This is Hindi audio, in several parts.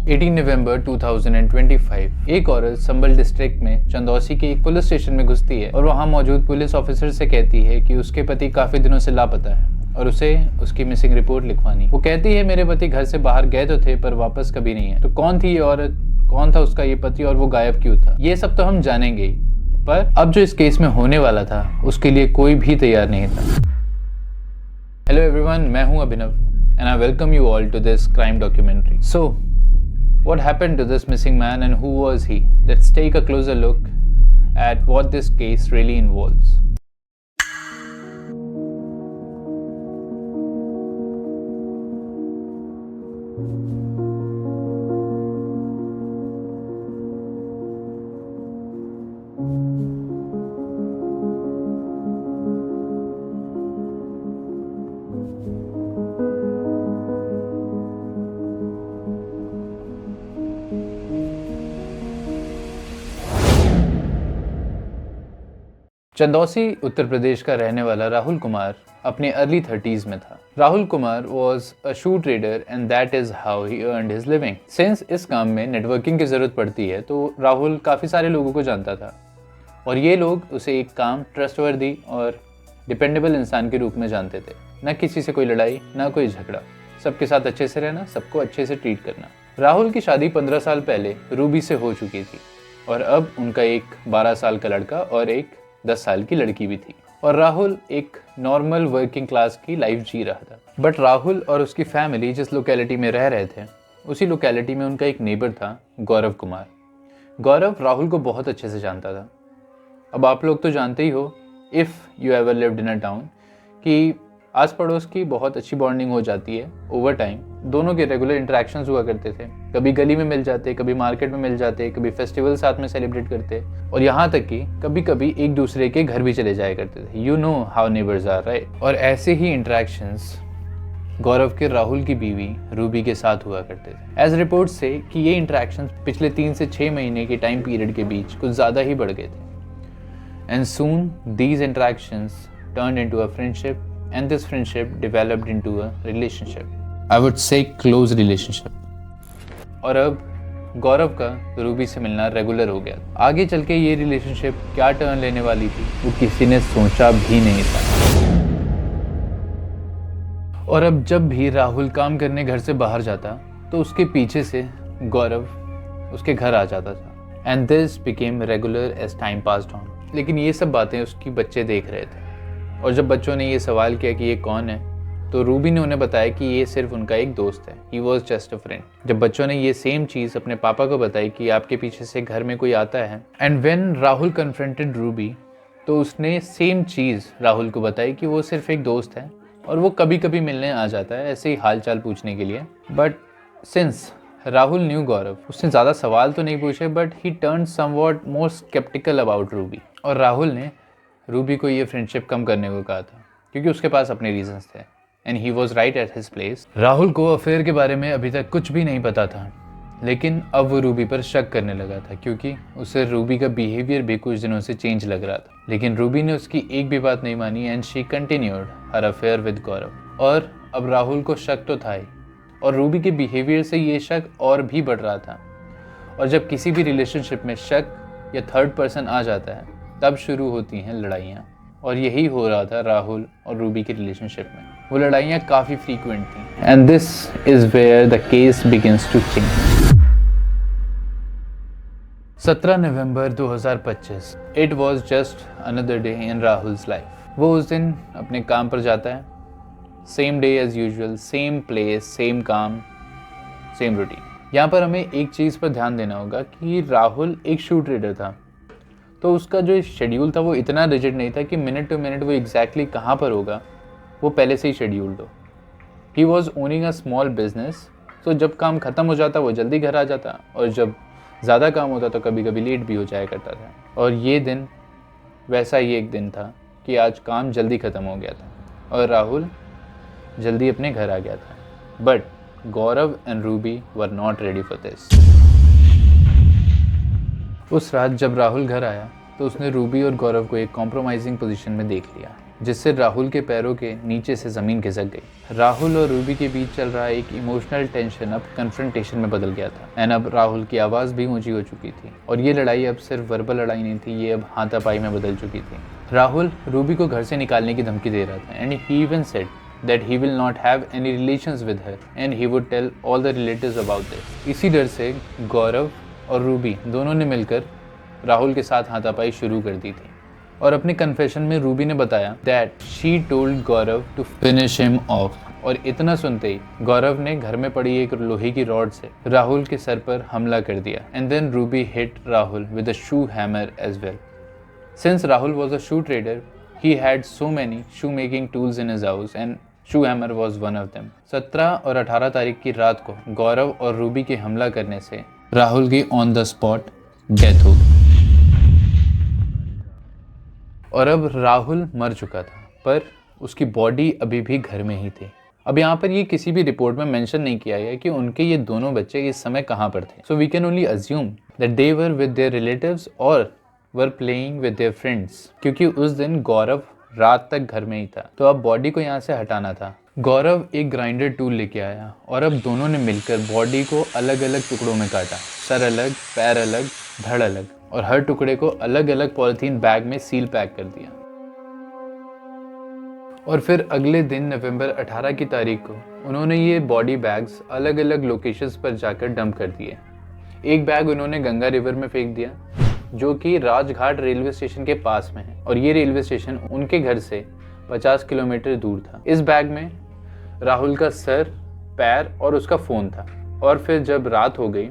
18 नवंबर 2025 एक औरत संभल डिस्ट्रिक्ट में चंदौसी के एक पुलिस स्टेशन में घुसती है और वहां मौजूद पुलिस ऑफिसर से कहती है कि उसके पति काफी दिनों से लापता है और उसे उसकी मिसिंग रिपोर्ट लिखवानी। वो कहती है मेरे पति घर से बाहर गए तो थे पर वापस कभी नहीं है। तो कौन थी ये औरत, कौन था उसका ये पति और वो गायब क्यों था, ये सब तो हम जानेंगे ही। पर अब जो इस केस में होने वाला था उसके लिए कोई भी तैयार नहीं था। हेलो एवरीवन, मैं हूं Abhinav and I welcome you all to this crime documentary. So what happened to this missing man and who was he? Let's take a closer look at what this case really involves. Chandausi Uttar Pradesh का रहने वाला राहुल कुमार अपने अर्ली 30s में था। Rahul Kumar was a shoe trader and that is how he earned his living. Since इस काम में नेटवर्किंग की जरूरत पड़ती है तो राहुल काफ़ी सारे लोगों को जानता था और ये लोग उसे एक काम ट्रस्टवर्दी और डिपेंडेबल इंसान के रूप में जानते थे। न किसी से कोई लड़ाई, ना कोई झगड़ा, सबके साथ अच्छे से रहना, सबको अच्छे से ट्रीट करना। राहुल की शादी 15 साल पहले रूबी से हो चुकी थी और अब उनका एक 12 साल का लड़का और एक 10 साल की लड़की भी थी और राहुल एक नॉर्मल वर्किंग क्लास की लाइफ जी रहा था। बट राहुल और उसकी फैमिली जिस लोकेलिटी में रह रहे थे उसी लोकेलिटी में उनका एक नेबर था, गौरव कुमार। गौरव राहुल को बहुत अच्छे से जानता था। अब आप लोग तो जानते ही हो, if you ever lived in a town, कि आस पड़ोस की बहुत अच्छी बॉन्डिंग हो जाती है ओवर टाइम। दोनों के रेगुलर इंटरेक्शंस हुआ करते थे, कभी गली में मिल जाते, कभी मार्केट में मिल जाते, कभी फेस्टिवल साथ में सेलिब्रेट करते और यहाँ तक कि कभी कभी एक दूसरे के घर भी चले जाया करते थे। You know how neighbours are, right. और ऐसे ही इंटरेक्शंस गौरव के राहुल की बीवी रूबी के साथ हुआ करते थे। एज रिपोर्ट से कि ये इंटरेक्शंस पिछले 3 से 6 महीने के टाइम पीरियड के बीच कुछ ज़्यादा ही बढ़ गए थे and soon these interactions turned into a friendship and this friendship developed into a relationship. I would say close relationship. और अब गौरव का रूबी से मिलना रेगुलर हो गया। आगे चल के ये रिलेशनशिप क्या टर्न लेने वाली थी वो किसी ने सोचा भी नहीं था। और अब जब भी राहुल काम करने घर से बाहर जाता तो उसके पीछे से गौरव उसके घर आ जाता था and this became regular as time passed on. लेकिन ये सब बातें उसकी बच्चे देख रहे थे और जब बच्चों ने ये सवाल किया कि ये कौन है तो रूबी ने उन्हें बताया कि ये सिर्फ उनका एक दोस्त है, he was just a friend. जब बच्चों ने ये सेम चीज़ अपने पापा को बताई कि आपके पीछे से घर में कोई आता है and when Rahul confronted Ruby तो उसने सेम चीज़ राहुल को बताई कि वो सिर्फ एक दोस्त है और वो कभी कभी मिलने आ जाता है ऐसे ही हाल चाल पूछने के लिए। But since Rahul knew Gaurav, उसने ज़्यादा सवाल तो नहीं पूछे but he turn somewhat more sceptical about Ruby. और राहुल ने रूबी को ये फ्रेंडशिप कम करने को कहा था क्योंकि उसके पास अपने रीजंस थे and he was right at his place. Rahul को अफेयर के बारे में अभी तक कुछ भी नहीं पता था लेकिन अब वो रूबी पर शक करने लगा था क्योंकि उसे रूबी का बिहेवियर भी कुछ दिनों से चेंज लग रहा था। लेकिन रूबी ने उसकी एक भी बात नहीं मानी and she continued her affair with Gaurav. और अब राहुल को शक तो था ही और रूबी के बिहेवियर से ये शक और भी बढ़ रहा था। और जब किसी भी रिलेशनशिप में शक या थर्ड पर्सन आ जाता है तब शुरू होती हैं लड़ाइयाँ और यही हो रहा था राहुल और रूबी की रिलेशनशिप में। वो लड़ाइयाँ काफ़ी फ्रीक्वेंट थी and this is where the case begins to change. 17 November 2025 it was just another day in Rahul's life. वो उस दिन अपने काम पर जाता है, same day as usual, same place, same काम, सेम रूटीन। यहाँ पर हमें एक चीज़ पर ध्यान देना होगा कि राहुल एक शू ट्रेडर था तो उसका जो शेड्यूल था वो इतना रिजिड नहीं था कि मिनट टू मिनट वो एग्जैक्टली कहाँ पर होगा वो पहले से ही शेड्यूल्ड हो। He was owning a small business, तो जब काम ख़त्म हो जाता वो जल्दी घर आ जाता और जब ज़्यादा काम होता तो कभी कभी लेट भी हो जाया करता था। और ये दिन वैसा ही एक दिन था कि आज काम जल्दी ख़त्म हो गया था और राहुल जल्दी अपने घर आ गया था। But Gaurav and Ruby were not ready for this. उस रात जब राहुल घर आया तो उसने रूबी और गौरव को एक कॉम्प्रोमाइजिंग पोजीशन में देख लिया जिससे राहुल के पैरों के नीचे से ज़मीन खिसक गई। राहुल और रूबी के बीच चल रहा एक इमोशनल टेंशन अब कन्फ्रंटेशन में बदल गया था एंड अब राहुल की आवाज़ भी ऊंची हो चुकी थी और ये लड़ाई अब सिर्फ वर्बल लड़ाई नहीं थी, ये अब हाथापाई में बदल चुकी थी। राहुल रूबी को घर से निकालने की धमकी दे रहा था and he even said that he will not have any relations with her and he would tell all the relatives about this। इसी डर से गौरव और रूबी दोनों ने मिलकर राहुल के साथ हाथापाई शुरू कर दी थी और अपने कन्फेशन में रूबी ने बताया that she told Gaurav to finish him off। और इतना सुनते ही गौरव ने घर में पड़ी एक लोहे की रॉड से राहुल के सर पर हमला कर दिया and then Ruby hit Rahul with a shoe hammer as well। Since Rahul was a shoe trader, he had so many shoemaking tools in his house and shoe hammer was one of them. 17 और 18 तारीख की रात को गौरव और रूबी के हमला करने से राहुल की ऑन द स्पॉट डेथ हो गई और अब राहुल मर चुका था पर उसकी बॉडी अभी भी घर में ही थी। अब यहाँ पर ये किसी भी रिपोर्ट में मेंशन नहीं किया गया कि उनके ये दोनों बच्चे इस समय कहाँ पर थे। So we can only assume that they were with their relatives और were playing with their friends, क्योंकि उस दिन गौरव रात तक घर में ही था। तो अब बॉडी को यहाँ से हटाना था। गौरव एक ग्राइंडर टूल लेके आया और अब दोनों ने मिलकर बॉडी को अलग अलग टुकड़ों में काटा, सर अलग, पैर अलग, धड़ अलग, और हर टुकड़े को अलग अलग पॉलिथीन बैग में सील पैक कर दिया। और फिर अगले दिन नवंबर 18 की तारीख को उन्होंने ये बॉडी बैग्स अलग अलग लोकेशंस पर जाकर डंप कर दिए। एक बैग उन्होंने गंगा रिवर में फेंक दिया जो कि राजघाट रेलवे स्टेशन के पास में है और ये रेलवे स्टेशन उनके घर से 50 किलोमीटर दूर था। इस बैग में राहुल का सर, पैर और उसका फ़ोन था। और फिर जब रात हो गई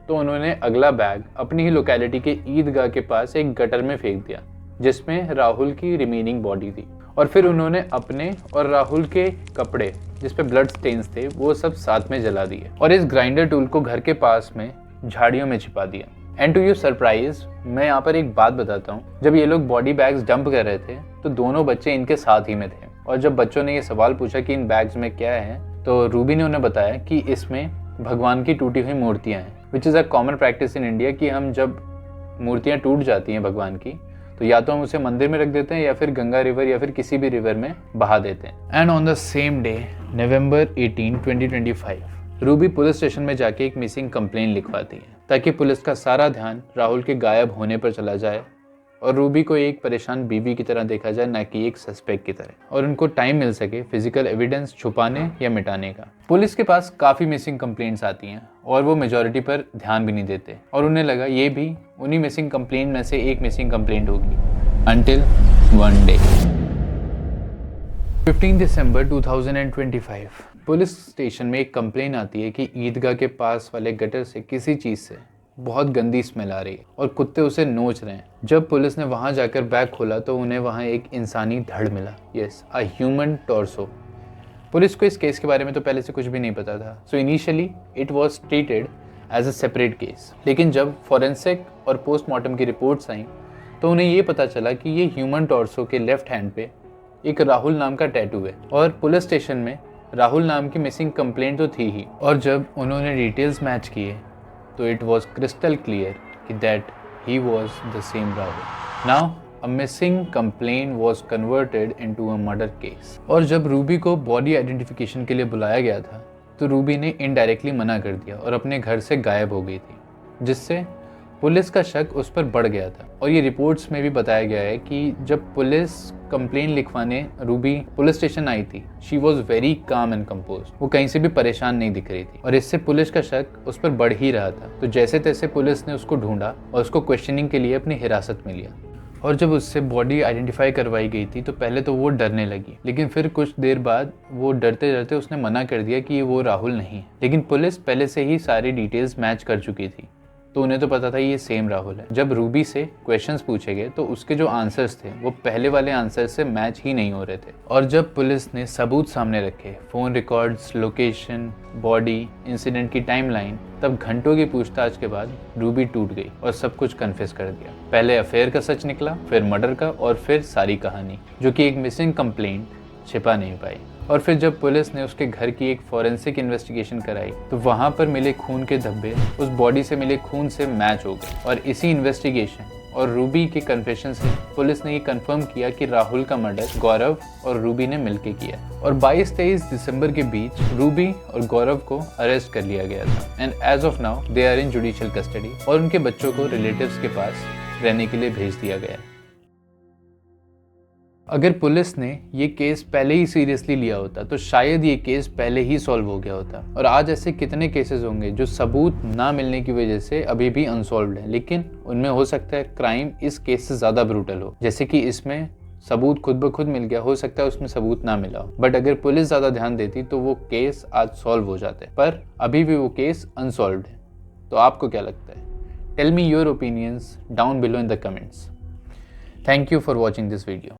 तो उन्होंने अगला बैग अपनी ही लोकेलिटी के ईदगाह के पास एक गटर में फेंक दिया जिसमें राहुल की रिमेनिंग बॉडी थी। और फिर उन्होंने अपने और राहुल के कपड़े जिस पे ब्लड स्टेन्स थे वो सब साथ में जला दिए और इस ग्राइंडर टूल को घर के पास में झाड़ियों में छिपा दिया। एंड टू योर सरप्राइज, मैं यहाँ पर एक बात बताता हूँ। जब ये लोग बॉडी बैग्स डंप कर रहे थे तो दोनों बच्चे इनके साथ ही में थे और जब बच्चों ने ये सवाल पूछा कि इन बैग्स में क्या है तो रूबी ने उन्हें बताया कि इसमें भगवान की टूटी हुई मूर्तियाँ हैं, which is a common practice in India कि हम जब मूर्तियाँ टूट जाती हैं भगवान की तो या तो हम उसे मंदिर में रख देते हैं या फिर गंगा रिवर या फिर किसी भी रिवर में बहा देते हैं। And on the same day November 18, 2025 Ruby police station में जाके एक मिसिंग कंप्लेन लिखवाती है ताकि पुलिस का सारा ध्यान राहुल के गायब होने पर चला जाए और रूबी को एक परेशान बीवी की तरह देखा जाए, ना कि एक सस्पेक्ट की तरह, और उनको टाइम मिल सके फिजिकल एविडेंस छुपाने या मिटाने का। पुलिस के पास काफ़ी मिसिंग कंप्लेंट्स आती हैं और वो मेजॉरिटी पर ध्यान भी नहीं देते और उन्हें लगा ये भी उन्हीं मिसिंग कंप्लेंट में से एक मिसिंग कंप्लेंट होगी। अनटिल वन डे 15 दिसंबर 2025 पुलिस स्टेशन में एक कंप्लेन आती है कि ईदगाह के पास वाले गटर से किसी चीज़ से बहुत गंदी स्मेल आ रही है और कुत्ते उसे नोच रहे हैं। जब पुलिस ने वहां जाकर बैग खोला तो उन्हें वहां एक इंसानी धड़ मिला, yes, a human torso. Police को इस केस के बारे में तो पहले से कुछ भी नहीं पता था, so initially it was treated as a separate case. लेकिन जब फॉरेंसिक और पोस्टमार्टम की रिपोर्ट्स आई तो उन्हें ये पता चला कि ये ह्यूमन टॉर्सो के लेफ्ट हैंड पे एक राहुल नाम का टैटू है और पुलिस स्टेशन में राहुल नाम की मिसिंग कंप्लेंट तो थी ही। और जब उन्होंने डिटेल्स मैच किए तो इट वॉज क्रिस्टल क्लियर कि that he was the same Rahul. Now a missing complaint was converted into a murder case. और जब रूबी को बॉडी आइडेंटिफिकेशन के लिए बुलाया गया था तो रूबी ने इनडायरेक्टली मना कर दिया और अपने घर से गायब हो गई थी, जिससे पुलिस का शक उस पर बढ़ गया था। और ये रिपोर्ट्स में भी बताया गया है कि जब पुलिस कंप्लेन लिखवाने रूबी पुलिस स्टेशन आई थी, she was very calm and composed. वो कहीं से भी परेशान नहीं दिख रही थी और इससे पुलिस का शक उस पर बढ़ ही रहा था। तो जैसे तैसे पुलिस ने उसको ढूंढा और उसको क्वेश्चनिंग के लिए अपनी हिरासत में लिया। और जब उससे बॉडी आइडेंटिफाई करवाई गई थी तो पहले तो वो डरने लगी, लेकिन फिर कुछ देर बाद वो डरते डरते उसने मना कर दिया कि वो राहुल नहीं है। लेकिन पुलिस पहले से ही सारी डिटेल्स मैच कर चुकी थी तो उन्हें तो पता था ये सेम राहुल है। जब रूबी से क्वेश्चंस पूछे गए तो उसके जो आंसर्स थे वो पहले वाले आंसर्स से मैच ही नहीं हो रहे थे। और जब पुलिस ने सबूत सामने रखे, phone records, location, body, incident की टाइमलाइन, तब घंटों की पूछताछ के बाद रूबी टूट गई और सब कुछ कन्फेस कर दिया। पहले अफेयर का सच निकला, फिर मर्डर का और फिर सारी कहानी, जो कि एक मिसिंग कंप्लेंट छिपा नहीं पाई। और फिर जब पुलिस ने उसके घर की एक फॉरेंसिक इन्वेस्टिगेशन कराई तो वहाँ पर मिले खून के धब्बे उस बॉडी से मिले खून से मैच हो गए। और इसी इन्वेस्टिगेशन और रूबी के कन्फेशन से पुलिस ने ये कंफर्म किया कि राहुल का मर्डर गौरव और रूबी ने मिलकर किया और 22-23 दिसंबर के बीच रूबी और गौरव को अरेस्ट कर लिया गया था and as of now they are in judicial custody और उनके बच्चों को रिलेटिव्स के पास रहने के लिए भेज दिया गया। अगर पुलिस ने ये केस पहले ही सीरियसली लिया होता तो शायद ये केस पहले ही सॉल्व हो गया होता और आज ऐसे कितने केसेस होंगे जो सबूत ना मिलने की वजह से अभी भी अनसॉल्व्ड है, लेकिन उनमें हो सकता है क्राइम इस केस से ज़्यादा ब्रूटल हो। जैसे कि इसमें सबूत खुद ब खुद मिल गया, हो सकता है उसमें सबूत ना मिला हो, बट अगर पुलिस ज़्यादा ध्यान देती तो वो केस आज सॉल्व हो जाते, पर अभी भी वो केस अनसॉल्व्ड है। तो आपको क्या लगता है? Tell me your opinions down below in the comments. Thank you for watching this video.